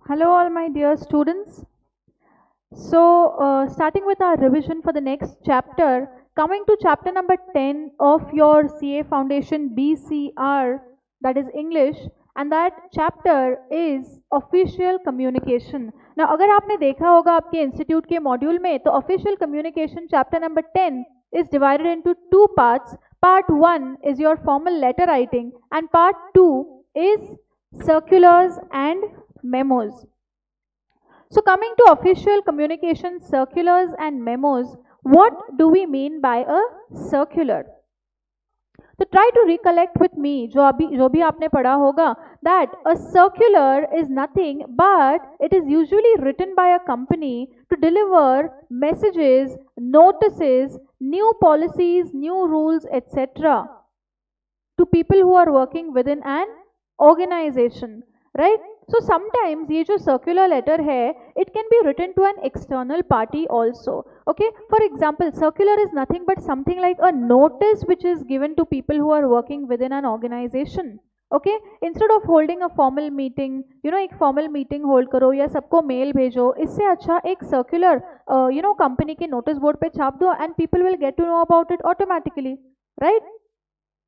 Hello all my dear students. Starting with our revision for the next chapter, coming to chapter number 10 of your CA Foundation BCR, that is English, and that chapter is official communication. Now अगर आपने देखा होगा आपके institute के module में, तो official communication chapter number 10 is divided into two parts. Part 1 is your formal letter writing and part 2 is circulars and memos. So coming to official communication, circulars and memos, what do we mean by a circular? So try to recollect with me जो भी आपने पढ़ा होगा, that a circular is nothing but it is usually written by a company to deliver messages, notices, new policies, new rules, etc. to people who are working within an organization, right? So sometimes ये जो circular letter है, it can be written to an external party also. Okay, for example, circular is nothing but something like a notice which is given to people who are working within an organization. Okay, instead of holding a formal meeting, एक formal meeting hold करो या सबको mail भेजो, इससे अच्छा एक circular company के notice board पे छाप दो and people will get to know about it automatically, right?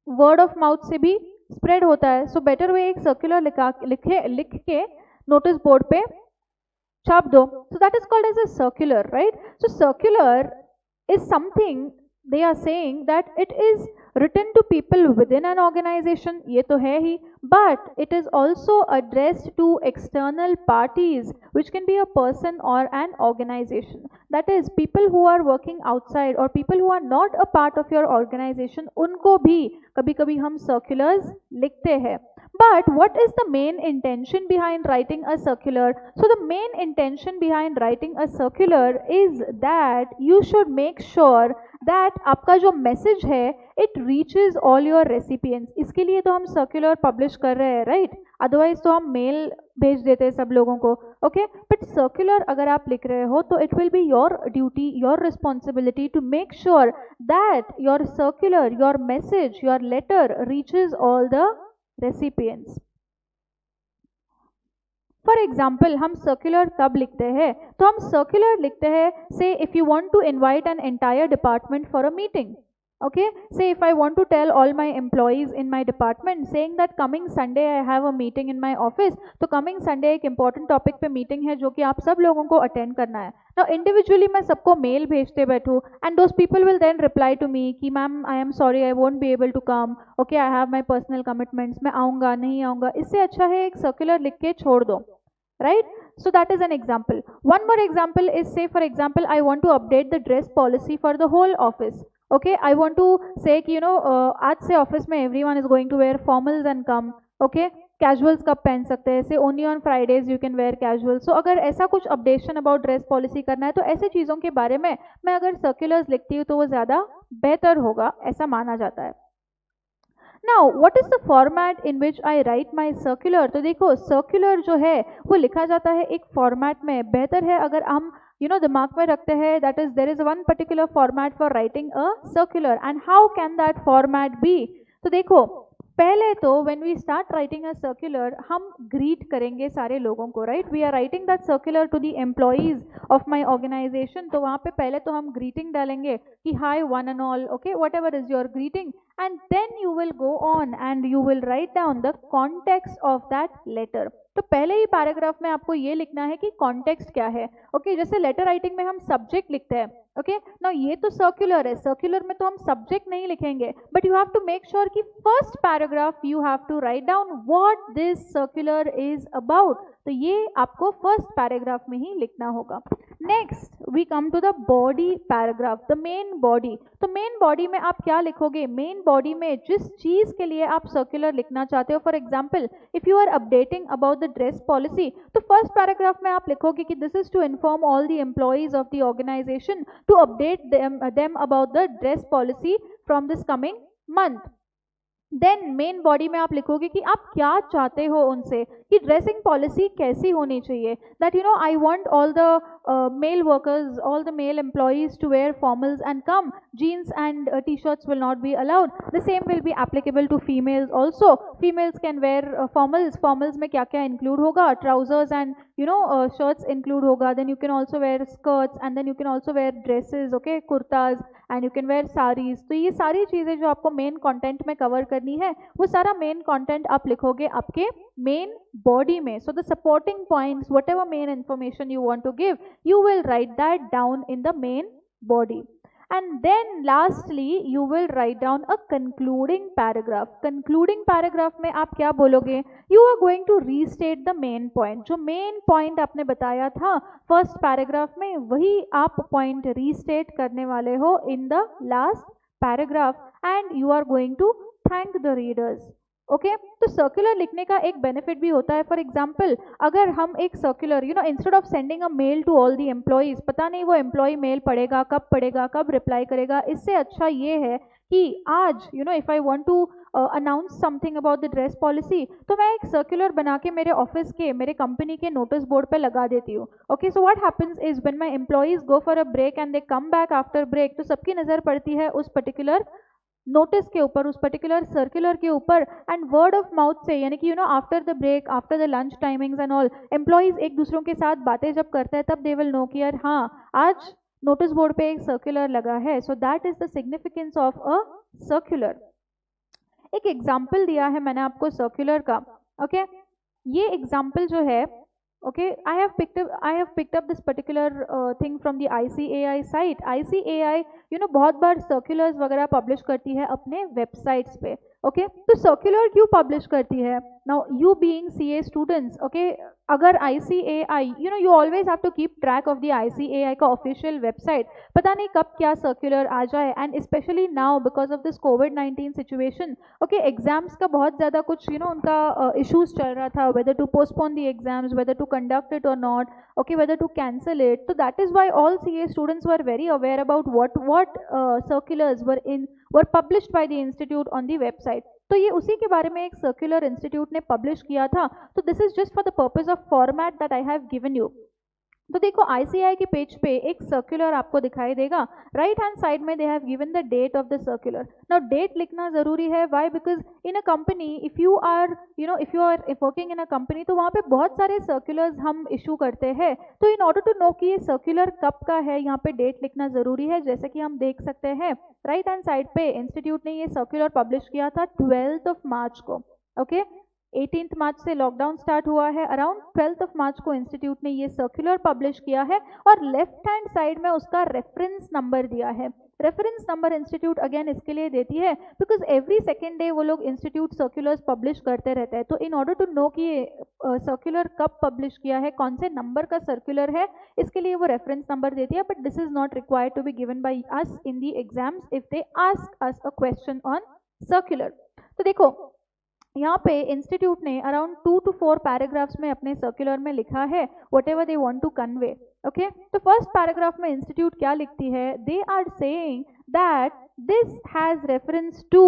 Word of mouth से भी स्प्रेड होता है. सो बेटर वे एक सर्कुलर लिख के नोटिस बोर्ड पे छाप दो. So that is called as a circular, right? So circular is something they are saying that it is written to people within an organization, ये तो है ही, but it is also addressed to external parties which can be a person or an organization. That is, people who are working outside or people who are not a part of your organization, उनको भी कभी कभी हम circulars लिखते हैं. But what is the main intention behind writing a circular? So the main intention behind writing a circular is that you should make sure that आपका जो message है it reaches all your recipients. इसके लिए तो हम circular publish कर रहे हैं, right? अदरवाइज तो हम मेल भेज देते हैं सब लोगों को. ओके, बट सर्कुलर अगर आप लिख रहे हो तो it will be your duty, your responsibility to make sure that your circular, your message, your letter reaches all the recipients. For example, हम सर्कुलर कब लिखते हैं? तो हम सर्कुलर लिखते हैं say if you want to invite an entire department for a meeting. Okay, say if I want to tell all my employees in my department saying that coming Sunday I have a meeting in my office, तो coming Sunday एक important topic पे meeting है जो कि आप सब लोगों को attend करना है. Now individually मैं सबको mail भेजते बैठूँ and those people will then reply to me कि ma'am I am sorry I won't be able to come, okay I have my personal commitments, मैं आऊँगा नहीं आऊँगा. इससे अच्छा है एक circular लिख के छोड़ दो, right? So that is an example. One more example is, say for example I want to update the dress policy for the whole office. Okay, I want to say कि आज से ऑफिस में everyone is going to wear formals and come. Okay, casuals कब पहन सकते हैं? से only on Fridays you can wear casuals. So अगर ऐसा कुछ updation about dress policy करना है तो ऐसे चीज़ों के बारे में मैं अगर circulars लिखती हूँ तो वो ज़्यादा बेहतर होगा, ऐसा माना जाता है. Now, what is the format in which I write my circular? तो देखो circular जो है वो लिखा जाता है एक format में. बेहतर है अगर हम दिमाग में रखते हैं that is there is one particular format for writing a circular. And how can that format be? तो देखो पहले तो when we start writing a circular हम greet करेंगे सारे लोगों को, right? We are writing that circular to the employees of my organization. तो वहाँ पे पहले तो हम greeting डालेंगे कि hi one and all, okay, whatever is your greeting, and then you will go on and you will write down the context of that letter. तो पहले ही पैराग्राफ में आपको ये लिखना है कि कॉन्टेक्स्ट क्या है. ओके, जैसे लेटर राइटिंग में हम सब्जेक्ट लिखते हैं. ओके, ना ये तो सर्कुलर है, सर्कुलर में तो हम सब्जेक्ट नहीं लिखेंगे, but you have to make sure कि first paragraph you have to write down what this circular is about. तो ये आपको फर्स्ट पैराग्राफ में ही लिखना होगा. Next we come to the body paragraph, the main body. तो मेन बॉडी में आप क्या लिखोगे? मेन बॉडी में जिस चीज के लिए आप सर्कुलर लिखना चाहते हो, for example if you are updating about the dress policy, तो फर्स्ट पैराग्राफ में आप लिखोगे कि this is to inform all the employees of the organisation to update them about the dress policy from this coming month. Then main body में आप लिखोगे कि आप क्या चाहते हो उनसे, कि ड्रेसिंग पॉलिसी कैसी होनी चाहिए, that I want all the male workers, all the male employees to wear formals and come jeans and t-shirts will not be allowed. The same will be applicable to females also. Females can wear formals में क्या क्या include होगा, trousers and shirts include होगा. Then you can also wear skirts and then you can also wear dresses, okay, kurtas, and you can wear sarees. तो ये सारी चीज़ें जो आपको मेन कंटेंट में कवर करनी है वो सारा मेन कंटेंट आप लिखोगे आपके मेन बॉडी में. So the supporting points, whatever main information you want to give, you will write that down in the main body. And then lastly you will write down a concluding paragraph. Concluding paragraph में आप क्या बोलोगे? You are going to restate the main point. जो main point आपने बताया था first paragraph में, वही आप point restate करने वाले हो in the last paragraph, and you are going to thank the readers. Okay तो सर्कुलर लिखने का एक बेनिफिट भी होता है. फॉर एग्जाम्पल अगर हम एक circular instead of sending a mail to all the employees, पता नहीं वो एम्प्लॉय मेल पढ़ेगा, कब रिप्लाई करेगा, इससे अच्छा ये है कि आज if I want to announce something about the dress policy, तो मैं एक सर्कुलर बना के मेरे ऑफिस के, मेरे कंपनी के नोटिस बोर्ड पे लगा देती हूँ. Okay so what happens is when my employees go for a break and they come back after break, तो सबकी नज़र पड़ती है उस पर्टिकुलर नोटिस के ऊपर, उस पर्टिकुलर सर्कुलर के ऊपर, एंड वर्ड ऑफ माउथ से, यानी कि after the break, after the lunch timings and all, employees एक दूसरों के साथ बातें जब करते हैं तब दे विल नो कि यार हाँ आज नोटिस बोर्ड पे एक सर्कुलर लगा है. सो that is the significance of a circular. एक एग्जाम्पल दिया है मैंने आपको सर्कुलर का. ओके ये एग्जाम्पल जो है, okay, I have picked up this particular thing from the ICAI site. ICAI बहुत बार सर्कुलर्स वगैरह पब्लिश करती है अपने वेबसाइट्स पे. ओके तो सर्कुलर क्यों पब्लिश करती है? Now you being CA students, okay अगर ICAI you always have to keep track of the ICAI का ऑफिशियल वेबसाइट, पता नहीं कब क्या सर्कुलर आ जाए, and specially now because of this कोविड-19 सिचुएशन. ओके एग्जाम्स का बहुत ज़्यादा कुछ उनका इशूज चल रहा था, whether to postpone the exams, whether to conduct it or not, okay, whether to cancel it. So that is why all CA students were very aware about what circulars were published by the institute on the website. तो ये उसी के बारे में एक circular institute ने publish किया था. तो this is just for the purpose of format that I have given you. तो देखो ICAI के पेज पे एक सर्कुलर आपको दिखाई देगा. राइट हैंड साइड में they have given the date of the circular. Now date लिखना जरूरी है. Why? Because in a company if you are working in a company, तो वहाँ पे बहुत सारे सर्कुलर्स हम इशू करते हैं. तो इन ऑर्डर टू नो कि ये सर्कुलर कब का है, यहाँ पे डेट लिखना जरूरी है. जैसे कि हम देख सकते हैं राइट हैंड साइड पे इंस्टीट्यूट ने ये सर्कुलर पब्लिश किया था 12 मार्च को. ओके 18 मार्च से लॉकडाउन स्टार्ट हुआ है, अराउंड 12 मार्च को इंस्टीट्यूट ने ये सर्कुलर पब्लिश किया है. और लेफ्ट हैंड साइड में उसका रेफरेंस नंबर दिया है. रेफरेंस नंबर इंस्टीट्यूट अगेन इसके लिए देती है बिकॉज एवरी सेकेंड डे वो लोग इंस्टीट्यूट सर्कुलर्स पब्लिश करते रहते हैं. तो इन ऑर्डर टू नो कि ये सर्कुलर कब पब्लिश किया है, कौन से नंबर का सर्कुलर है, इसके लिए वो रेफरेंस नंबर देती है. But this is not required to be given by us in the exams if they ask us a question on circular. तो देखो यहाँ पे इंस्टीट्यूट ने अराउंड 2 to 4 पैराग्राफ्स में अपने सर्कुलर में लिखा है whatever they want to convey. Okay तो फर्स्ट पैराग्राफ में इंस्टीट्यूट क्या लिखती है? They are saying that this has reference to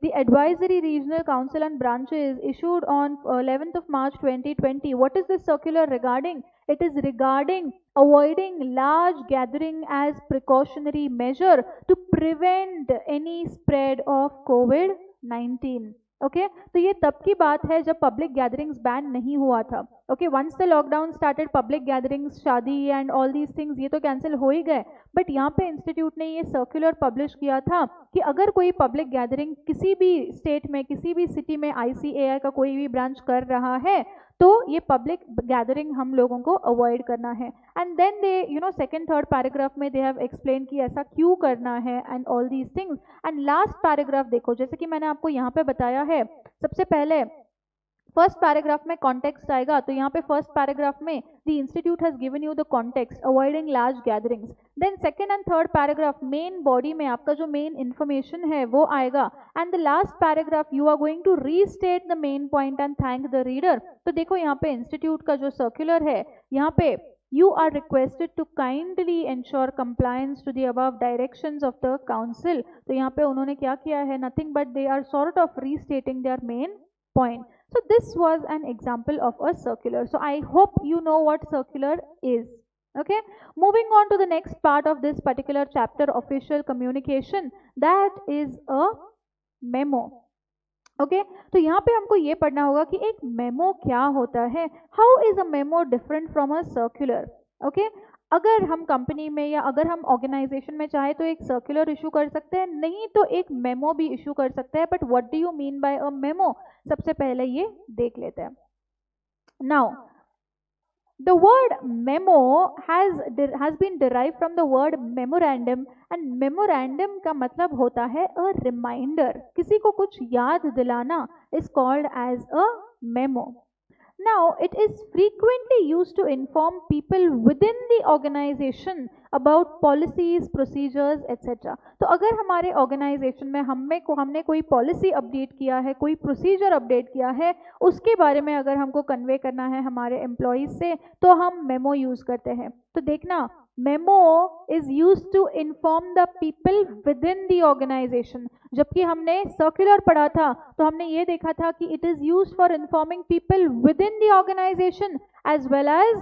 the advisory regional council and branches issued on 11th of March 2020. What is this circular regarding? It is regarding avoiding large gathering as precautionary measure to prevent any spread of COVID-19. Okay तो ये तब की बात है जब public gatherings ban नहीं हुआ था. Okay once the lockdown started, public gatherings, शादी एंड ऑल दीज थिंग्स ये तो कैंसिल हो ही गए. बट यहाँ पे इंस्टीट्यूट ने ये सर्कुलर पब्लिश किया था कि अगर कोई पब्लिक गैदरिंग किसी भी स्टेट में, किसी भी सिटी में ICAI का कोई भी ब्रांच कर रहा है तो ये पब्लिक गैदरिंग हम लोगों को अवॉइड करना है. And then they second third paragraph में दे हैव एक्सप्लेन कि ऐसा क्यों करना है and all these things. And last paragraph देखो, जैसे कि मैंने आपको यहाँ पे बताया है, सबसे पहले फर्स्ट पैराग्राफ में कॉन्टेक्स्ट आएगा. तो यहाँ पे फर्स्ट पैराग्राफ में the institute has given you the context avoiding large gatherings. Then second and third paragraph main body में आपका जो मेन इन्फॉर्मेशन है वो आएगा. And the last paragraph you are going to restate the main point and thank the reader. तो देखो यहाँ पे इंस्टीट्यूट का जो सर्कुलर है, यहाँ पे you are requested to kindly ensure compliance to the above directions of the council. तो यहाँ पे उन्होंने क्या किया है? nothing but they are sort of restating their main point. So this was an example of a circular. So I hope you know what circular is. Okay, moving on to the next part of this particular chapter, official communication, that is a memo. Okay तो यहाँ पे हमको ये पढ़ना होगा कि एक memo क्या होता है, how is a memo different from a circular. Okay, अगर हम कंपनी में या अगर हम ऑर्गेनाइजेशन में चाहे तो एक सर्कुलर इशू कर सकते हैं, नहीं तो एक मेमो भी इशू कर सकते हैं. But what do you mean by a memo, सबसे पहले ये देख लेते हैं. Now the word memo has been derived from the word memorandum, and memorandum का मतलब होता है a reminder, किसी को कुछ याद दिलाना is called as a memo. Now, it is frequently used to inform people within the organization about policies, procedures, etc. तो अगर हमारे ऑर्गेनाइजेशन में हमने कोई पॉलिसी अपडेट किया है, कोई प्रोसीजर अपडेट किया है, उसके बारे में अगर हमको कन्वे करना है हमारे एम्प्लॉयज़ से, तो हम मेमो यूज़ करते हैं. तो देखना, memo is use to inform the people within the organisation. जबकि हमने सर्कुलर पढ़ा था तो हमने ये देखा था कि it is use for informing people within the organization as well as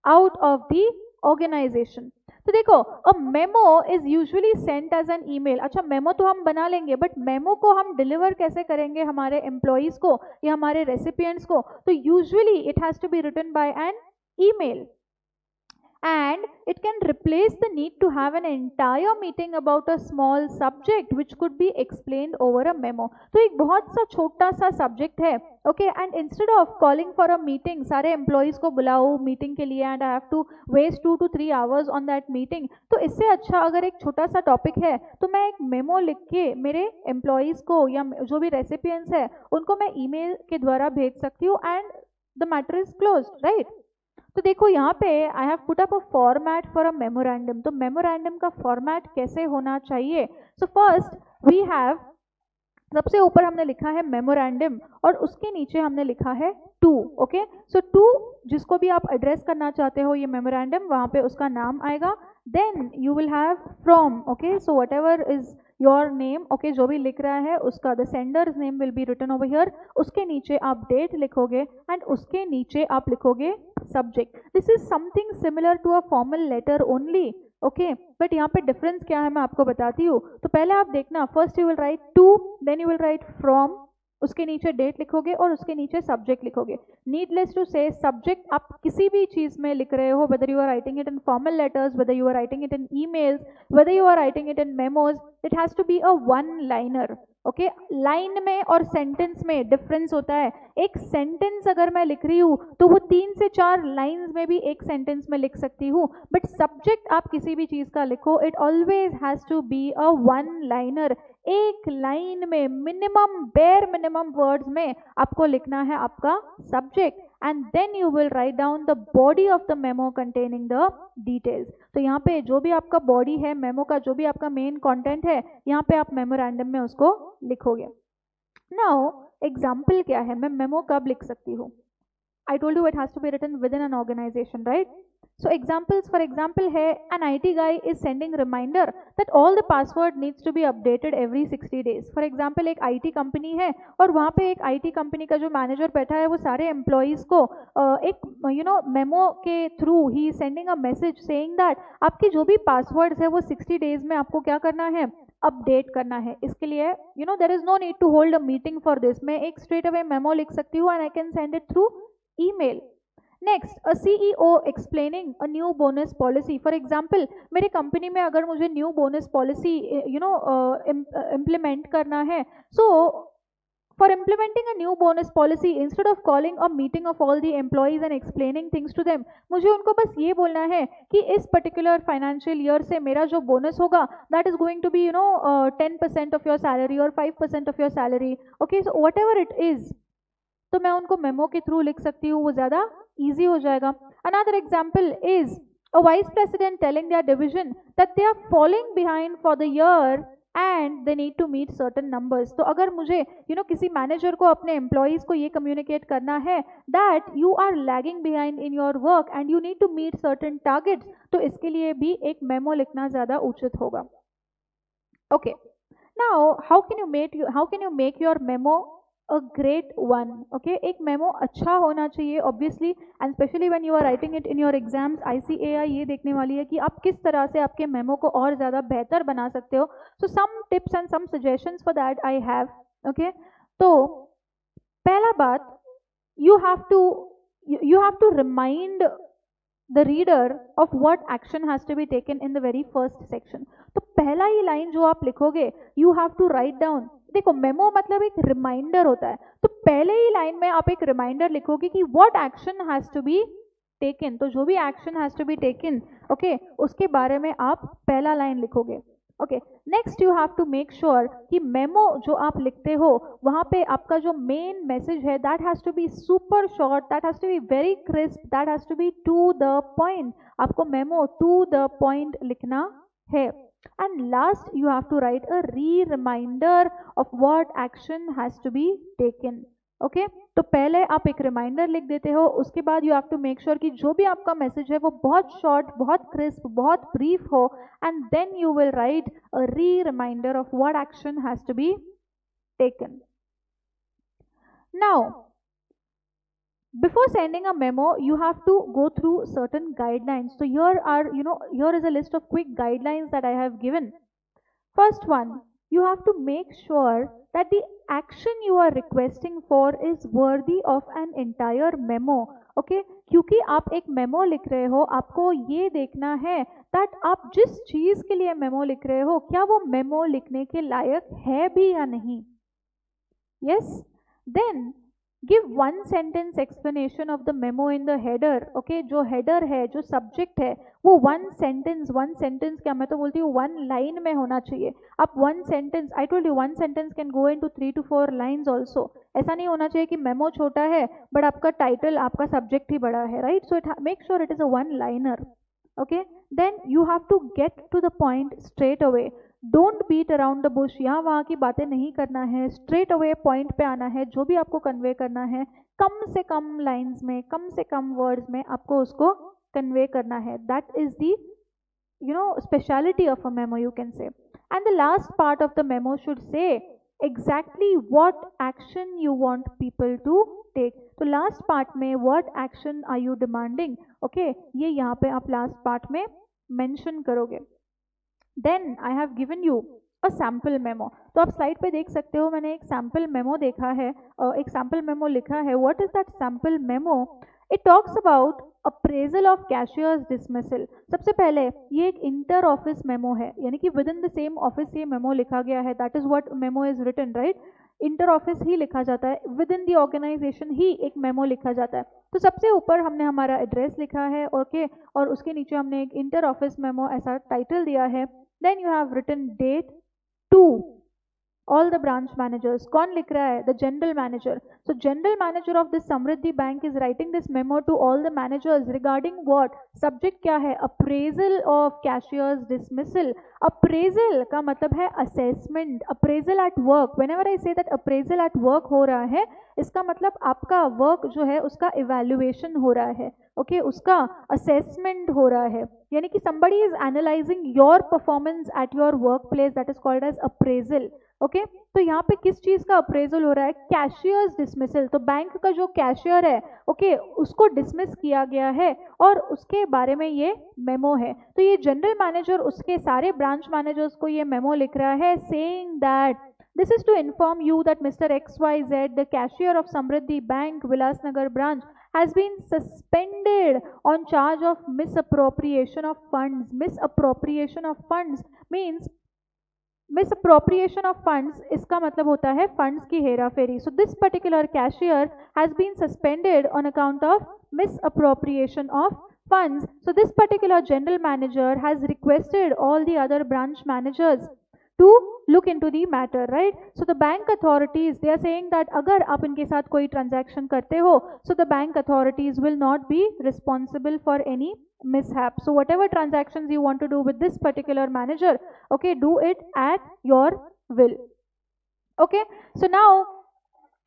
out of the organization. तो देखो, a memo is usually sent as an email. अच्छा, मेमो तो हम बना लेंगे, बट मेमो को हम डिलीवर कैसे करेंगे हमारे एम्प्लॉयज को या हमारे रेसिपिएंट्स को? तो usually it has to be written by an email, and it can replace the need to have an entire meeting about a small subject which could be explained over a memo. तो एक बहुत सा छोटा सा subject है, okay, and instead of calling for a meeting, सारे employees को बुलाओ मीटिंग के लिए and I have to waste 2 to 3 hours on that meeting, तो इससे अच्छा अगर एक छोटा सा टॉपिक है तो मैं एक मेमो लिख के मेरे एम्प्लॉयज़ को या जो भी रेसिपिएंट्स है उनको मैं ईमेल के द्वारा भेज सकती हूँ and the matter is closed, right. तो देखो यहाँ पे I have put up a format for a memorandum. तो मेमोरेंडम का फॉर्मेट कैसे होना चाहिए? सो फर्स्ट वी हैव, सबसे ऊपर हमने लिखा है मेमोरेंडम और उसके नीचे हमने लिखा है टू. ओके, सो टू जिसको भी आप एड्रेस करना चाहते हो ये मेमोरेंडम, वहाँ पे उसका नाम आएगा. Then you will have from. Okay, so whatever is your name, okay, जो भी लिख रहा है उसका the sender's name will be written over here. उसके नीचे आप डेट लिखोगे एंड उसके नीचे आप लिखोगे subject. This is something similar to a formal letter only, okay, but यहाँ पे डिफरेंस क्या है मैं आपको बताती हूँ. तो पहले आप देखना, first you will write to, then you will write from, उसके नीचे डेट लिखोगे और उसके नीचे सब्जेक्ट लिखोगे. नीडलेस टू से सब्जेक्ट आप किसी भी चीज में लिख रहे हो, whether you are writing it in formal letters, whether you are writing it in emails, whether you are writing it in memos, it has to be a one liner. Okay, line में और sentence में difference होता है. एक sentence अगर मैं लिख रही हूँ तो वो 3 से 4 लाइन्स में भी एक सेंटेंस में लिख सकती हूँ, बट सब्जेक्ट आप किसी भी चीज का लिखो, it always has to be a one liner. एक लाइन में मिनिमम, बेयर मिनिमम वर्ड्स में आपको लिखना है आपका subject and then you will write down the body of the memo containing the details. तो यहाँ पे जो भी आपका बॉडी है मेमो का, जो भी आपका मेन कंटेंट है, यहाँ पे आप मेमोरेंडम में उसको लिखोगे. नाउ एग्जाम्पल क्या है, मैं मेमो कब लिख सकती हूँ? I told you it has to be written within an organization, right? So examples, for example है, an IT guy is sending reminder that all the password needs to be updated every 60 days. For example एक IT company है और वहाँ पे एक IT company का जो manager बैठा है वो सारे एम्प्लॉयज़ को एक मेमो के through he sending a message saying that आपकी जो भी पासवर्ड्स है वो 60 डेज में आपको क्या करना है, अपडेट करना है. इसके लिए there is no need to hold a meeting for this. मैं एक स्ट्रेट अवे मेमो लिख सकती हूँ and I can send it through email. Next, a CEO explaining a new bonus policy. For example, मेरे कंपनी में अगर मुझे new bonus policy implement करना है, so for implementing a new bonus policy, instead of calling a meeting of all the employees and explaining things to them, मुझे उनको बस ये बोलना है कि इस पर्टिकुलर फाइनेंशियल ईयर से मेरा जो बोनस होगा that is going to be 10% of your salary or 5% of your salary. Okay, so whatever it is, तो मैं उनको मेमो के थ्रू लिख सकती हूँ, वो ज़्यादा ईजी हो जाएगा. Another example is a vice president telling their division that they are following behind for the year and they need to meet certain numbers. तो अगर मुझे किसी मैनेजर को अपने एम्प्लॉयज़ को ये कम्युनिकेट करना है that you are lagging behind in your work and you need to meet certain targets, तो इसके लिए भी एक मेमो लिखना ज़्यादा उचित होगा. Okay, now how can you make your memo a great one. Okay, एक मेमो अच्छा होना चाहिए obviously, and especially when you are writing it in your exams, ICAI ये देखने वाली है कि आप किस तरह से आपके मेमो को और ज़्यादा बेहतर बना सकते हो. So some tips and some suggestions for that I have. Okay, तो पहला बात, you have to remind the reader of what action has to be taken in the very first section. तो पहला ही लाइन जो आप लिखोगे, you have to write down. देखो memo मतलब एक रिमाइंडर होता है, तो पहले ही लाइन में आप एक रिमाइंडर लिखोगे कि what action has to be taken. तो जो भी action has to be taken, okay, उसके बारे में आप पहला लाइन लिखोगे. Okay, next you have to make sure कि मेमो जो आप लिखते हो वहाँ पे आपका जो मेन मैसेज है that has to be super short, that has to be very crisp, that has to be to the point. आपको मेमो टू द पॉइंट लिखना है. And last you have to write a reminder of what action has to be taken. Okay, तो पहले आप एक reminder लिख देते हो, उसके बाद you have to make sure कि जो भी आपका मैसेज है वो बहुत शॉर्ट, बहुत क्रिस्प, बहुत ब्रीफ हो, and then you will write a reminder of what action has to be taken. Now before sending a memo you have to go through certain guidelines. So here is a list of quick guidelines that I have given. First one, you have to make sure that the action you are requesting for is worthy of an entire memo. Okay, क्योंकि आप एक memo लिख रहे हो, आपको ये देखना है that आप जिस चीज के लिए मेमो लिख रहे हो क्या वो मेमो लिखने के लायक है भी या नहीं. Yes, then give one sentence explanation of the memo in the header. Okay, जो header है, जो subject है, वो one sentence क्या मैं तो बोलती हूँ one line में होना चाहिए. आप one sentence, I told you one sentence can go into 3 to 4 lines also. ऐसा नहीं होना चाहिए कि मेमो छोटा है बट आपका टाइटल, आपका सब्जेक्ट ही बड़ा है, right? So make sure it is a one liner. Okay, then you have to get to the point straight away. Don't beat around the bush. यहाँ वहाँ की बातें नहीं करना है, स्ट्रेट अवे पॉइंट पे आना है. जो भी आपको कन्वे करना है कम से कम लाइंस में, कम से कम वर्ड्स में आपको उसको कन्वे करना है. That is the speciality of a memo you can say. And the last part of the memo should say exactly what action you want people to take. तो लास्ट पार्ट में what action are you demanding, okay, ये यहाँ पे आप last part में mention करोगे. Then I have given you a sample memo. तो आप स्लाइड पे देख सकते हो मैंने एक सैम्पल मेमो देखा है, एक सैम्पल मेमो लिखा है. What is that sample memo? It talks about appraisal of cashiers dismissal. सबसे पहले ये एक इंटर ऑफिस मेमो है, यानी कि within the same office ये मेमो लिखा गया है. That is what memo is written, right? Inter office ही लिखा जाता है, विद इन द ऑर्गेनाइजेशन ही एक मेमो लिखा जाता है. तो सबसे ऊपर हमने हमारा एड्रेस लिखा है, ओके, और उसके नीचे हमने एक इंटर ऑफिस मेमो ऐसा टाइटल दिया है. Then you have written date to all the branch managers. कौन लिख रहा है? The general manager. So general manager of this Samriddhi Bank is writing this memo to all the managers regarding what? Subject क्या है? Appraisal of cashier's dismissal. Appraisal का मतलब है assessment. Appraisal at work. Whenever I say that appraisal at work हो रहा है, इसका मतलब आपका वर्क जो है उसका इवेल्युएशन हो रहा है, ओके, उसका असेसमेंट हो रहा है. यानी कि somebody is analyzing your performance at your workplace, that is called as appraisal. Okay, तो यहाँ पे किस चीज का अप्रेजल हो रहा है? Cashiers dismissal. तो बैंक का जो कैशियर है, ओके, उसको डिसमिस किया गया है और उसके बारे में ये मेमो है. तो ये जनरल मैनेजर उसके सारे ब्रांच मैनेजर्स को ये मेमो लिख रहा है, saying that this is to inform you that Mr. XYZ, the cashier of Samriddhi Bank, Vilasnagar branch, has been suspended on charge of misappropriation of funds. Misappropriation of funds means misappropriation of funds, इसका मतलब होता है funds की हेरा फेरी. So this particular cashier has been suspended on account of misappropriation of funds. So this particular general manager has requested all the other branch managers to look into the matter, right? So the bank authorities, they are saying that अगर आप इनके साथ कोई transaction करते हो, so the bank authorities will not be responsible for any mishap. So whatever transactions you want to do with this particular manager, okay, do it at your will. Okay, so now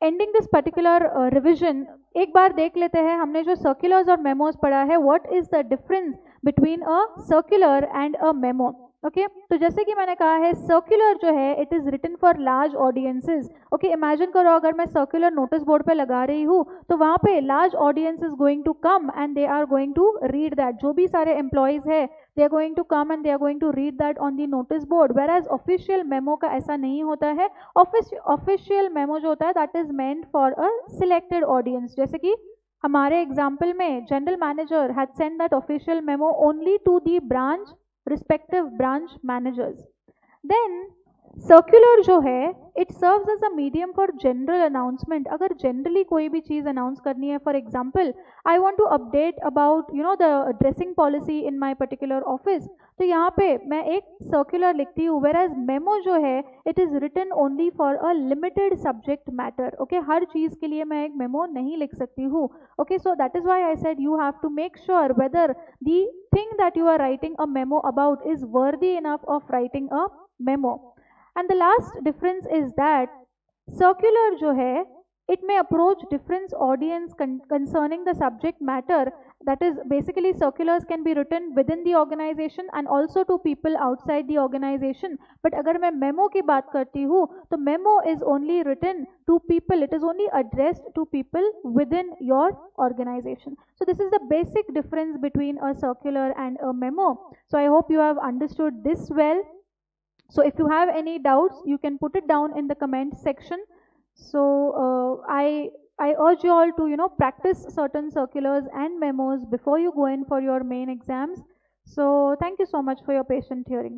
ending this particular revision, एक बार देख लेते हैं हमने जो circulars और memos पढ़ा है, what is the difference between a circular and a memo. Okay तो जैसे कि मैंने कहा है सर्कुलर जो है it is written for large audiences. Okay imagine करो अगर मैं सर्कुलर नोटिस बोर्ड पे लगा रही हूँ तो वहाँ पे large audience is going to come and they are going to read that. जो भी सारे एम्प्लॉयज़ है they are going to come and they are going to read that on the notice board. Whereas official memo का ऐसा नहीं होता है. Official memo जो होता है that is meant for a selected audience. जैसे कि हमारे एग्जाम्पल में general manager had send that official memo only to the branch respective branch managers. Then circular जो है it serves as a medium for general announcement. अगर generally कोई भी चीज़ अनाउंस करनी है, for example I want to update about the dressing policy in my particular office, तो यहाँ पे मैं एक सर्कुलर लिखती हूँ. वेर एज मेमो जो है it is written only for a limited subject matter. Okay हर चीज़ के लिए मैं एक मेमो नहीं लिख सकती हूँ. Okay so that is why I said you have to make sure whether the thing that you are writing a memo about is worthy enough of writing a memo. And the last difference is that circular जो है it may approach different audience concerning the subject matter. That is basically circulars can be written within the organization and also to people outside the organization. But अगर मैं memo की बात करती हूँ तो memo is only written to people. It is only addressed to people within your organization. So this is the basic difference between a circular and a memo. So I hope you have understood this well. So if you have any doubts you can put it down in the comment section. So I urge you all to practice certain circulars and memos before you go in for your main exams. So thank you so much for your patient hearing.